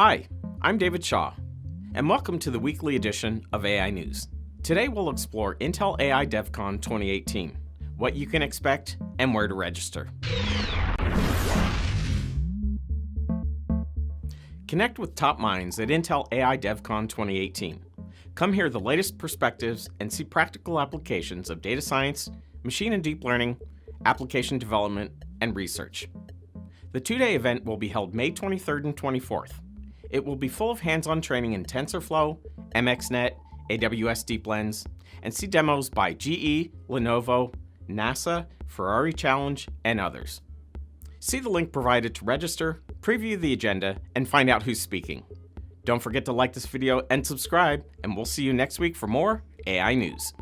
Hi, I'm David Shaw, and welcome to the weekly edition of AI News. Today we'll explore Intel AI DevCon 2018, what you can expect, and where to register. Connect with top minds at Intel AI DevCon 2018. Come hear the latest perspectives and see practical applications of data science, machine and deep learning, application development, and research. The two-day event will be held May 23rd and 24th. It will be full of hands-on training in TensorFlow, MXNet, AWS DeepLens, and see demos by GE, Lenovo, NASA, Ferrari Challenge, and others. See the link provided to register, preview the agenda, and find out who's speaking. Don't forget to like this video and subscribe, and we'll see you next week for more AI News.